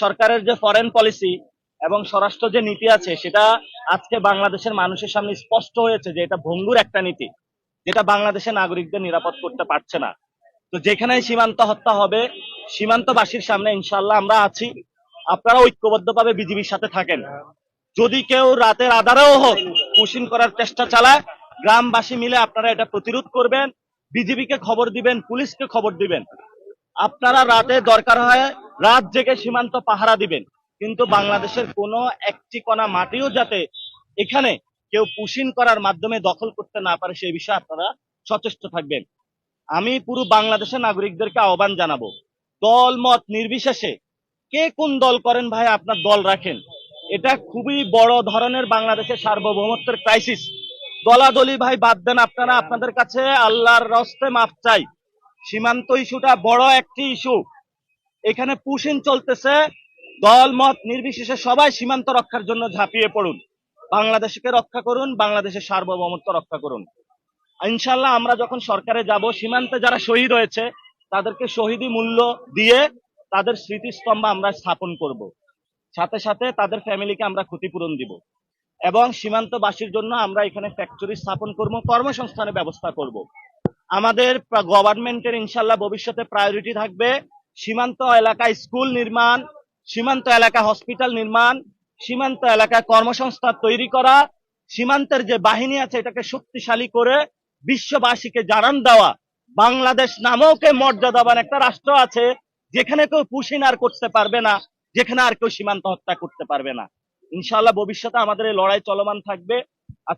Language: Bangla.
সরকারের যে ফরেন পলিসি এবং স্বরাষ্ট্র যে নীতি আছে সেটা আজকে বাংলাদেশের মানুষের সামনে স্পষ্ট হয়েছে যে এটা ভঙ্গুর একটা নীতি, যেটা বাংলাদেশের নাগরিকদের নিরাপদ করতে পারছে না। তো যেখানেই সীমান্ত হত্যা হবে, সীমান্তবাসীর সামনে ইনশাল্লাহ আমরা আছি। আপনারা ঐক্যবদ্ধভাবে বিজিবির সাথে থাকেন। যদি কেউ রাতের আধারেও হোক পুশিং করার চেষ্টা চালায়, গ্রামবাসী মিলে আপনারা এটা প্রতিরোধ করবেন, বিজিবিকে খবর দিবেন, পুলিশকে খবর দিবেন। আপনারা রাতে দরকার হয় রাত জেগে সীমান্ত পাহারা দিবেন, কিন্তু বাংলাদেশের কোনো একটি কণা মাটিও যাতে এখানে কেউ পুশিং করার মাধ্যমে দখল করতে না পারে সেই বিষয়ে আপনারা সচেষ্ট থাকবেন। আমি পুরো বাংলাদেশের নাগরিকদেরকে আহ্বান জানাবো, দল মত নির্বিশেষে কে কোন দল করেন ভাই আপনার দল রাখেন। এটা খুবই বড় ধরনের বাংলাদেশের সার্বভৌমত্বের ক্রাইসিস। দলাদলি ভাই বাদ দেন, আপনারা আপনাদের কাছে আল্লাহর রস্তে মাফ চাই। সীমান্ত ইস্যুটা বড় একটি ইস্যু, এখানে পুশিং চলতেছে। দল মত নির্বিশেষে সবাই সীমান্ত রক্ষার জন্য ঝাঁপিয়ে পড়ুন, বাংলাদেশকে রক্ষা করুন, বাংলাদেশের সার্বভৌমত্ব রক্ষা করুন। ইনশাল্লাহ আমরা যখন সরকারে যাব, সীমান্তে যারা শহীদ হয়েছে তাদেরকে শহীদি মূল্য দিয়ে তাদের স্মৃতিস্তম্ভ আমরা স্থাপন করব। সাথে সাথে তাদের ফ্যামিলিকে আমরা ক্ষতিপূরণ দিব এবং সীমান্তবাসীর জন্য আমরা এখানে ফ্যাক্টরি স্থাপন করব, কর্মসংস্থানের ব্যবস্থা করব। আমাদের গভর্নমেন্টের ইনশাল্লাহ ভবিষ্যতে প্রায়োরিটি থাকবে সীমান্ত এলাকায় স্কুল নির্মাণ, সীমান্ত এলাকায় হসপিটাল নির্মাণ, সীমান্ত এলাকায় কর্মসংস্থান তৈরি করা, সীমান্তের যে বাহিনী আছে এটাকে শক্তিশালী করে বিশ্ববাসীকে জানান দেওয়া বাংলাদেশ নামকে মর্যাদাবান একটা রাষ্ট্র আছে, যেখানে কেউ পুশিং আর করতে পারবে না, যেখানে আর কেউ সীমান্ত হত্যা করতে পারবে না। ইনশাআল্লাহ ভবিষ্যতে আমাদের এই লড়াই চলমান থাকবে।